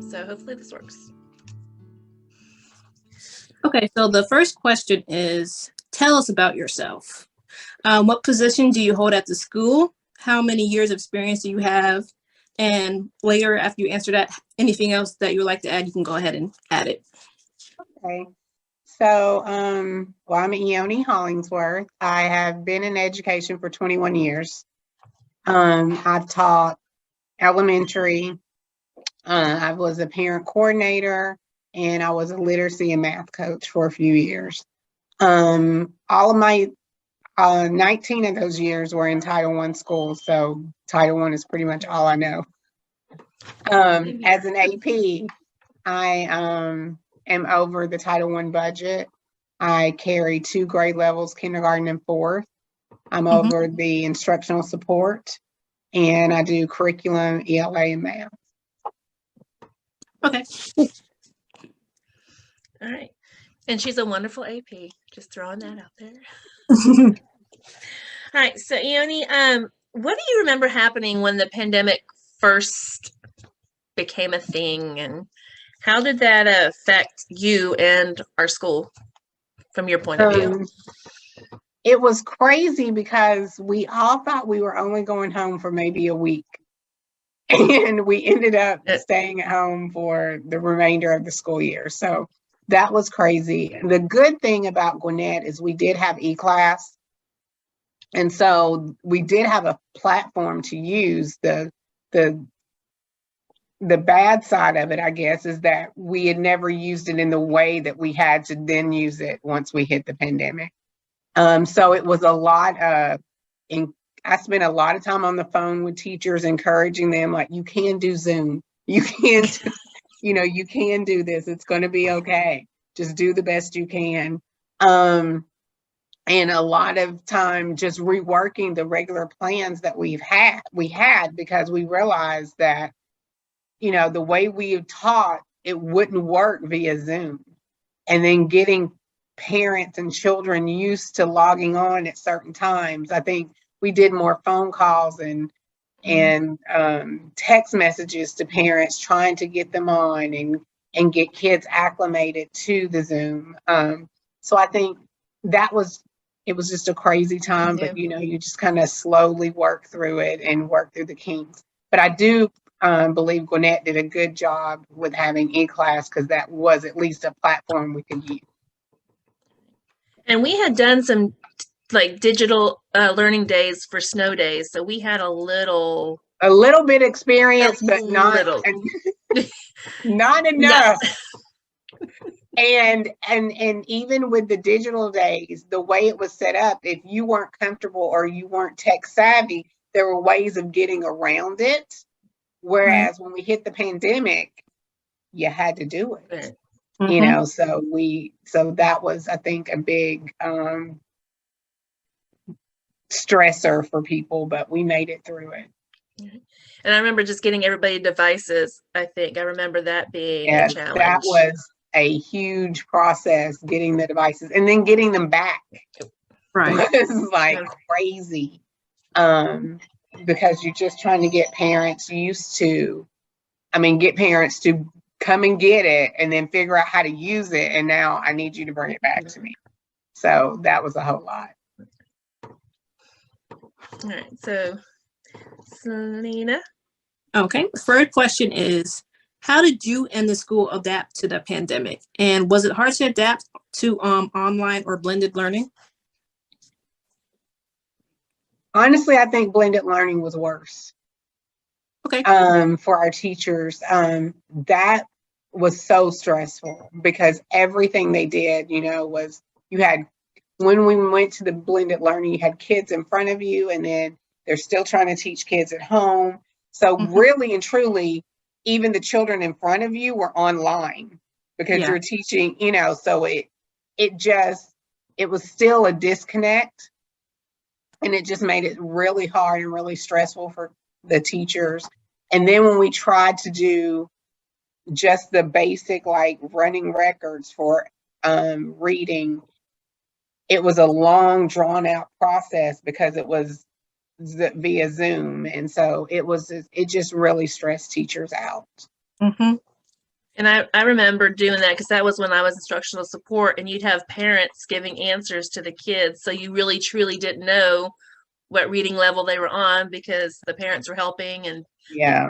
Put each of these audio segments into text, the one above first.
So hopefully this works. Okay, so the first question is, tell us about yourself. What position do you hold at the school? How many years of experience do you have? And later, after you answer that, anything else that you would like to add, you can go ahead and add it. Okay. So, well, I'm Ione Hollingsworth. I have been in education for 21 years. I've taught elementary. I was a parent coordinator, and I was a literacy and math coach for a few years. All of my 19 of those years were in Title I schools, so Title I is pretty much all I know. As an AP, I am over the Title I budget. I carry 2 grade levels, kindergarten and 4th. I'm over the instructional support, and I do curriculum, ELA, and math. Okay. All right. And she's a wonderful AP. Just throwing that out there. All right. So, Ione, what do you remember happening when the pandemic first became a thing, and how did that affect you and our school from your point of view? It was crazy because we all thought we were only going home for maybe a week. And we ended up staying at home for the remainder of the school year. So that was crazy. The good thing about Gwinnett is we did have e-class. And so we did have a platform to use. The bad side of it, I guess, is that we had never used it in the way that we had to then use it once we hit the pandemic. So it was a lot of, I spent a lot of time on the phone with teachers, encouraging them, like, you can do Zoom. You can, you can do this. It's going to be okay. Just do the best you can. And a lot of time just reworking the regular plans that we had because we realized that, the way we taught, it wouldn't work via Zoom. And then getting parents and children used to logging on at certain times. I think we did more phone calls and text messages to parents trying to get them on and get kids acclimated to the Zoom. So I think it was just a crazy time, but you just kind of slowly work through it and work through the kinks. But I do believe Gwinnett did a good job with having e-class because that was at least a platform we could use. And we had done some digital learning days for snow days, so we had a little bit experience, but not not enough. And even with the digital days, the way it was set up, if you weren't comfortable or you weren't tech savvy, there were ways of getting around it. Whereas when we hit the pandemic, you had to do it. So that was, I think, a big stressor for people, but we made it through it. And I remember just getting everybody devices. I think I remember that being a challenge. That was a huge process, getting the devices and then getting them back. Right. It was like crazy. Because you're just trying to get parents used to, get parents to come and get it and then figure out how to use it. And now I need you to bring it back to me. So that was a whole lot. All right. So, Selena. Okay. The third question is, how did you and the school adapt to the pandemic? And was it hard to adapt to online or blended learning? Honestly, I think blended learning was worse. Okay. For our teachers. That was so stressful because everything they did, was when we went to the blended learning, you had kids in front of you and then they're still trying to teach kids at home. So really and truly, even the children in front of you were online because you're teaching, so it was still a disconnect. And it just made it really hard and really stressful for the teachers. And then when we tried to do just the basic, like running records for reading, it was a long, drawn out process because it was via Zoom. And so it just really stressed teachers out. And I remember doing that because that was when I was instructional support, and you'd have parents giving answers to the kids. So you really truly didn't know what reading level they were on because the parents were helping and Yeah.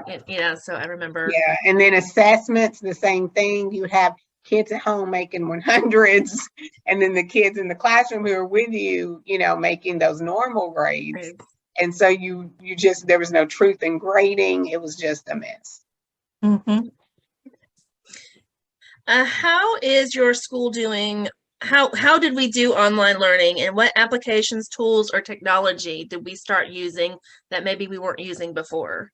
So I remember. Yeah. And then assessments, the same thing. You have kids at home making 100s, and then the kids in the classroom who are with you, making those normal grades. Right. And so you just, there was no truth in grading. It was just a mess. Mm-hmm. How is your school doing? How did we do online learning, and what applications, tools, or technology did we start using that maybe we weren't using before?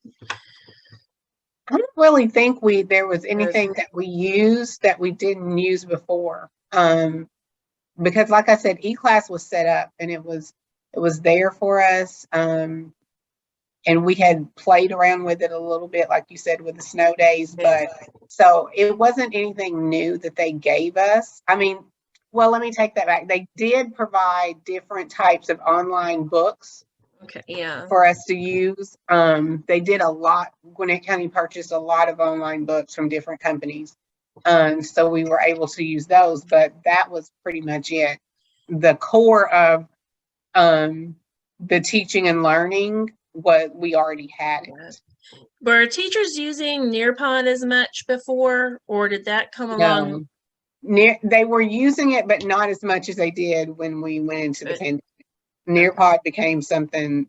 I don't really think there was anything that we used that we didn't use before. Because like I said, eClass was set up and it was there for us. And we had played around with it a little bit, like you said, with the snow days, but so it wasn't anything new that they gave us. I mean, well, let me take that back. They did provide different types of online books for us to use. They did a lot. Gwinnett County purchased a lot of online books from different companies. So we were able to use those, but that was pretty much it. The core of the teaching and learning, what we already had it. Were teachers using Nearpod as much before, or did that come along? They were using it, but not as much as they did when we went into the pandemic. Nearpod became something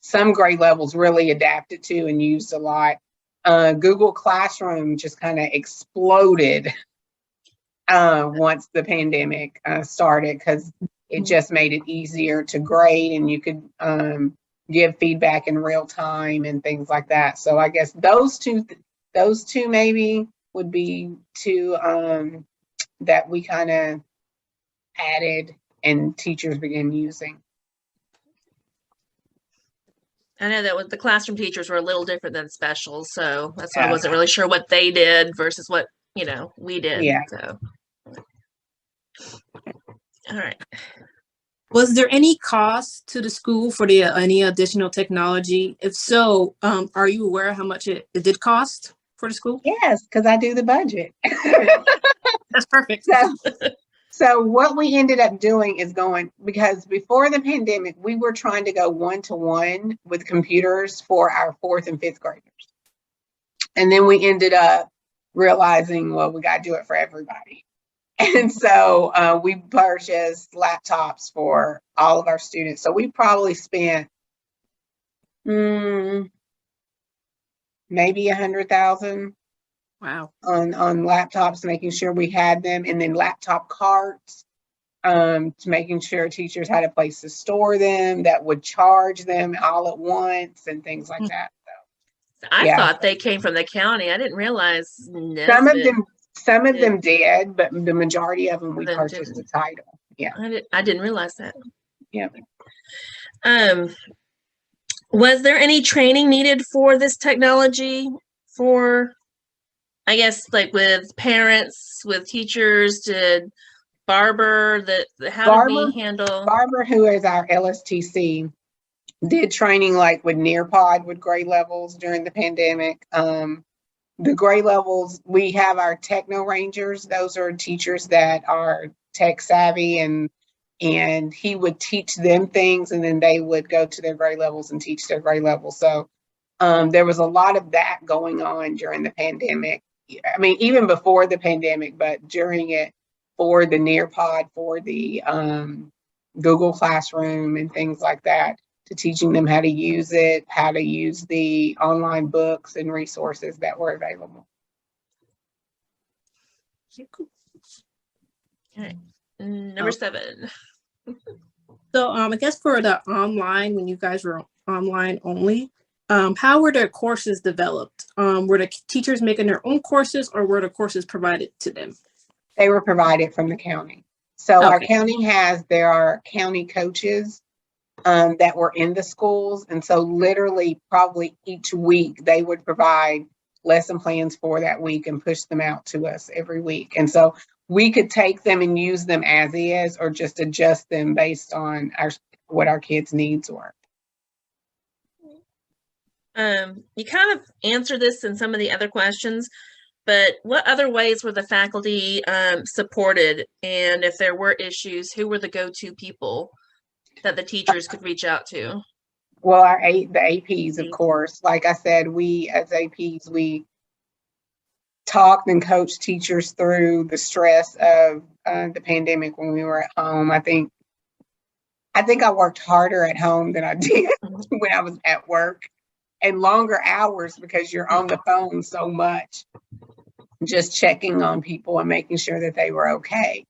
some grade levels really adapted to and used a lot. Google Classroom just kind of exploded once the pandemic started, because it just made it easier to grade, and you could give feedback in real time and things like that. So I guess those two maybe would be two that we kind of added and teachers began using. I know that the classroom teachers were a little different than specials, so that's why I wasn't really sure what they did versus what we did. Yeah. So. All right. Was there any cost to the school for any additional technology? If so, are you aware how much it did cost for the school? Yes, because I do the budget. That's perfect. So what we ended up doing is because before the pandemic, we were trying to go 1-to-1 with computers for our 4th and 5th graders. And then we ended up realizing, well, we got to do it for everybody. And so we purchased laptops for all of our students. So we probably spent maybe $100,000. Wow. On laptops, making sure we had them, and then laptop carts, to making sure teachers had a place to store them that would charge them all at once and things like that. So I thought they came from the county. I didn't realize some of them did, but the majority of them we purchased the title. Yeah. I didn't realize that. Yeah. Was there any training needed for this technology for, I guess, like with parents, with teachers? Did Barbara, how did we handle? Barbara, who is our LSTC, did training like with Nearpod with grade levels during the pandemic. The grade levels, we have our techno rangers. Those are teachers that are tech savvy, and he would teach them things, and then they would go to their grade levels and teach their grade levels. So there was a lot of that going on during the pandemic. I mean, even before the pandemic, but during it, for the Nearpod, for the Google Classroom and things like that, to teaching them how to use it, how to use the online books and resources that were available. All right. Number 7. So I guess for the online, when you guys were online only, how were the courses developed? Were the teachers making their own courses, or were the courses provided to them? They were provided from the county. So our county there are county coaches that were in the schools. And so literally probably each week they would provide lesson plans for that week and push them out to us every week. And so we could take them and use them as is, or just adjust them based on what our kids' needs were. You kind of answered this in some of the other questions, but what other ways were the faculty supported? And if there were issues, who were the go-to people that the teachers could reach out to? Well, the APs, of course. Like I said, we as APs, we talked and coached teachers through the stress of the pandemic when we were at home. I think I worked harder at home than I did when I was at work, and longer hours because you're on the phone so much, just checking on people and making sure that they were okay.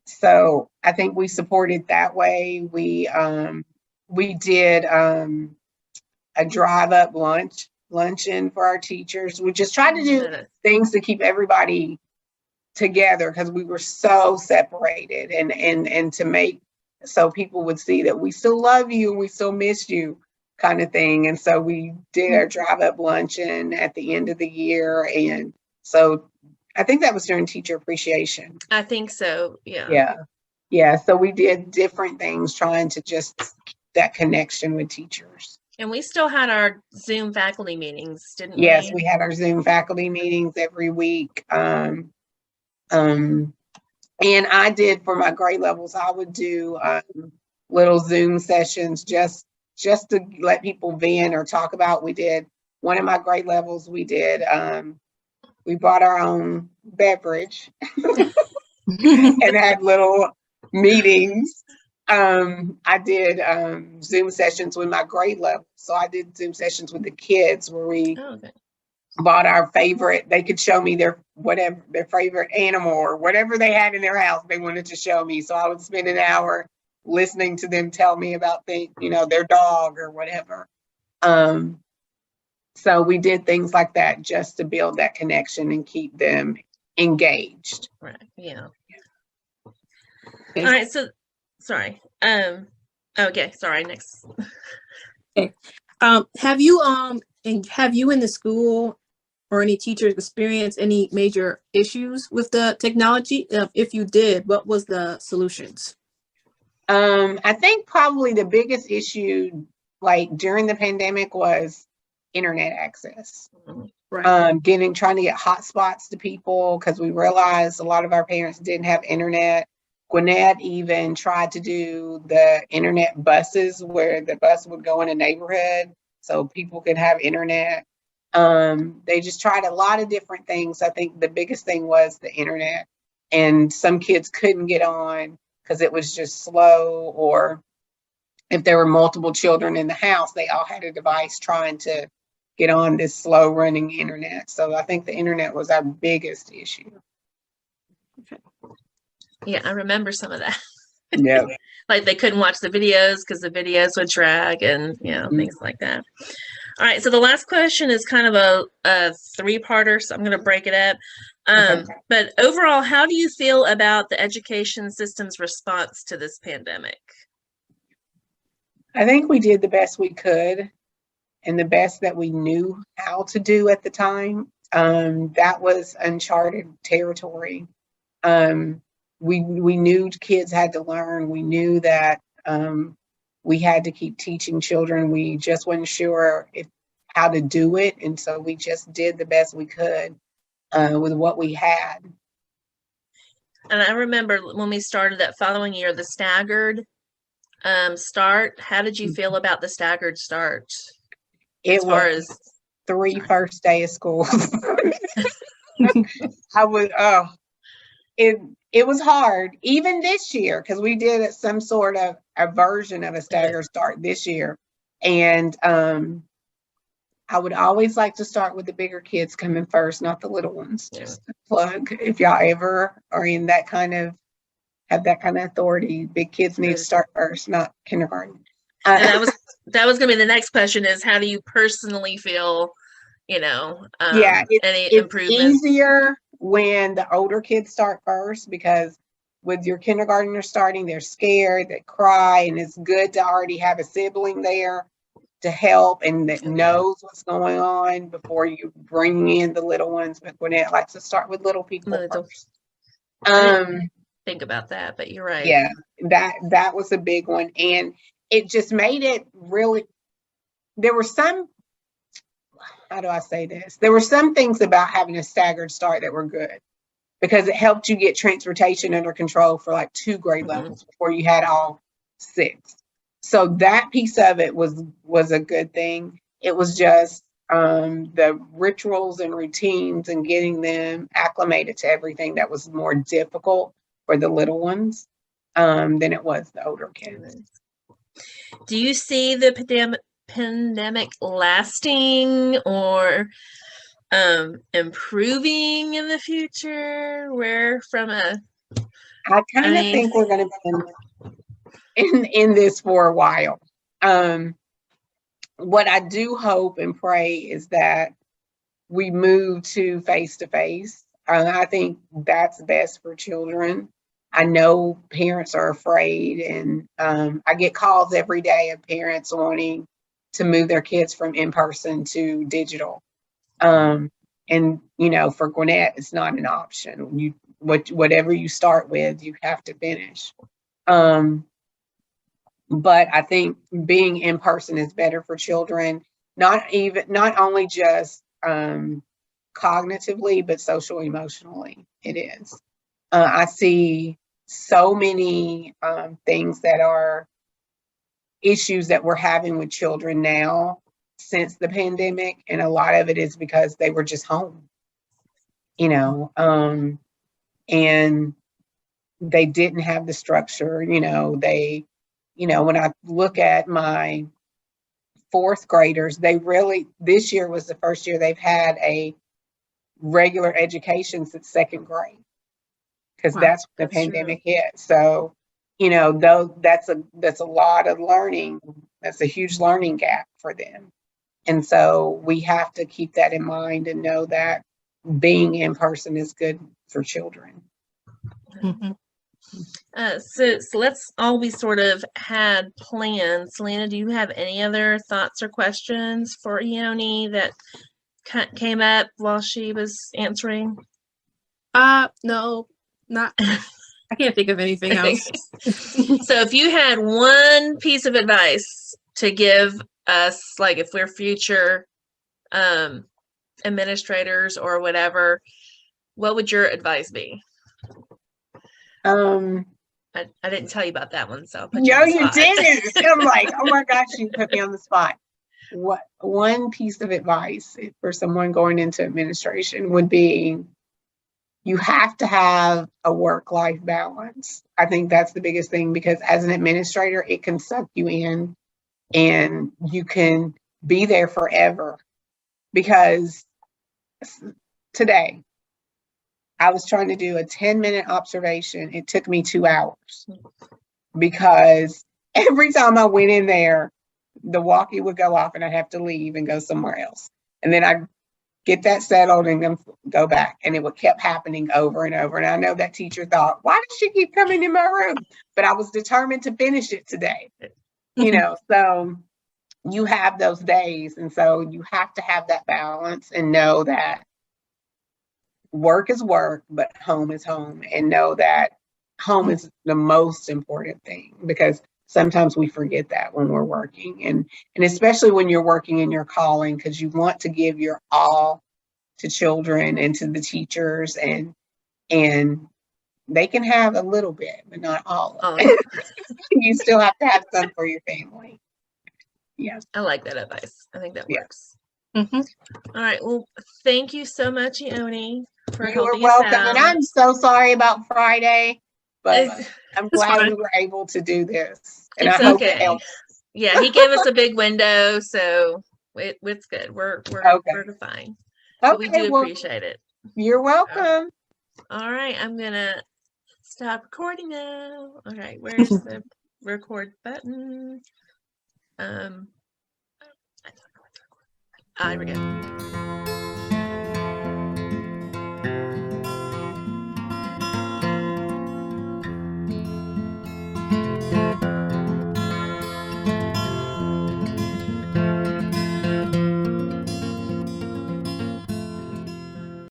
So I think we supported that way. We did a drive-up luncheon for our teachers. We just tried to do things to keep everybody together because we were so separated, and to make so people would see that we still love you and we still miss you, kind of thing. And so we did our drive-up luncheon at the end of the year, and so I think that was during Teacher Appreciation. I think so. Yeah. Yeah. So we did different things trying to just keep that connection with teachers. And we still had our Zoom faculty meetings, didn't we? Yes, we had our Zoom faculty meetings every week. And I did for my grade levels, I would do little Zoom sessions just to let people vent or talk about. We did one of my grade levels, we brought our own beverage and had little meetings. I did Zoom sessions with my grade level. So I did Zoom sessions with the kids where we bought our favorite, they could show me their favorite animal or whatever they had in their house they wanted to show me. So I would spend an hour listening to them tell me about their dog or whatever. So we did things like that just to build that connection and keep them engaged. Right. Yeah. Okay. All right. So, sorry. Okay. Sorry. Next. Okay. Have you in the school or any teachers experienced any major issues with the technology? If you did, what was the solutions? I think probably the biggest issue, like during the pandemic, was internet access. Right. Trying to get hotspots to people because we realized a lot of our parents didn't have internet. Gwinnett even tried to do the internet buses where the bus would go in a neighborhood so people could have internet. They just tried a lot of different things. I think the biggest thing was the internet, and some kids couldn't get on because it was just slow, or if there were multiple children in the house, they all had a device trying to get on this slow running internet. So I think the internet was our biggest issue. Okay. Yeah, I remember some of that. Yeah. Like they couldn't watch the videos because the videos would drag and things like that. All right, so the last question is kind of a three-parter, so I'm going to break it up. But overall, how do you feel about the education system's response to this pandemic? I think we did the best we could and the best that we knew how to do at the time. That was uncharted territory. We knew kids had to learn. We knew that we had to keep teaching children. We just wasn't sure how to do it. And so we just did the best we could with what we had. And I remember when we started that following year, the staggered start. How did you feel about the staggered start? It was 3 first day of school. It was hard, even this year, because we did some sort of a version of a staggered start this year. And I would always like to start with the bigger kids coming first, not the little ones. Just a plug, if y'all ever are in that kind of, have that kind of authority, big kids need to start first, not kindergarten. And that was going to be the next question, is how do you personally feel, any improvements? It's easier when the older kids start first, because with your kindergartner starting, they're scared, they cry, and it's good to already have a sibling there to help and that knows what's going on before you bring in the little ones. But Gwinnett likes to start with little people first. Think about that, but you're right. Yeah, that was a big one, and it just made it really. There were some. how do I say this? There were some things about having a staggered start that were good because it helped you get transportation under control for like 2 grade levels before you had all 6. So that piece of it was a good thing. It was just the rituals and routines and getting them acclimated to everything that was more difficult for the little ones than it was the older kids. Do you see the pandemic lasting or improving in the future? Where from a I kind of think we're going to be in this for a while. What I do hope and pray is that we move to face-to-face. I think that's best for children. I know parents are afraid, and I get calls every day of parents wanting to move their kids from in-person to digital. And you know, for Gwinnett, it's not an option. Whatever you start with, you have to finish. But I think being in person is better for children, not only just cognitively, but social emotionally. It is. I see so many things that are issues that we're having with children now since the pandemic, and a lot of it is because they were just home, you know, and they didn't have the structure, you know, when I look at my 4th graders, this year was the first year they've had a regular education since 2nd grade, because that's when the pandemic hit. So, you know, that's a lot of learning. That's a huge learning gap for them. And so we have to keep that in mind and know that being in person is good for children. Mm-hmm. So let's all we sort of had planned. Selena, do you have any other thoughts or questions for Ione that came up while she was answering? No, not. I can't think of anything else. So if you had one piece of advice to give us, like if we're future administrators or whatever, what would your advice be? I didn't tell you about that one, so I'll put you on the spot. You didn't. I'm like, oh my gosh, you put me on the spot. What one piece of advice for someone going into administration would be, you have to have a work-life balance. I think that's the biggest thing, because as an administrator, it can suck you in and you can be there forever. Because today, I was trying to do a 10-minute observation. It took me 2 hours because every time I went in there, the walkie would go off and I'd have to leave and go somewhere else. And then I'd get that settled and then go back. And it kept happening over and over. And I know that teacher thought, why does she keep coming in my room? But I was determined to finish it today. You know, so you have those days. And so you have to have that balance and know that work is work, but home is home, and know that home is the most important thing, because sometimes we forget that when we're working, and especially when you're working in your calling, because you want to give your all to children and to the teachers, and they can have a little bit, but not all of it. You still have to have some for your family. Yes. I like that advice. I think that works. Mm-hmm. All right. Well, thank you so much, Ione, for You were helping welcome. us out. And I'm so sorry about Friday, but I'm glad fine. we were able to do this. And It's I hope okay. it helps. Yeah, he gave us a big window, so it's good. We're fine. But we do appreciate it. You're welcome. All right, I'm gonna stop recording now. All right, where's the record button? I don't know what to record. Here we go.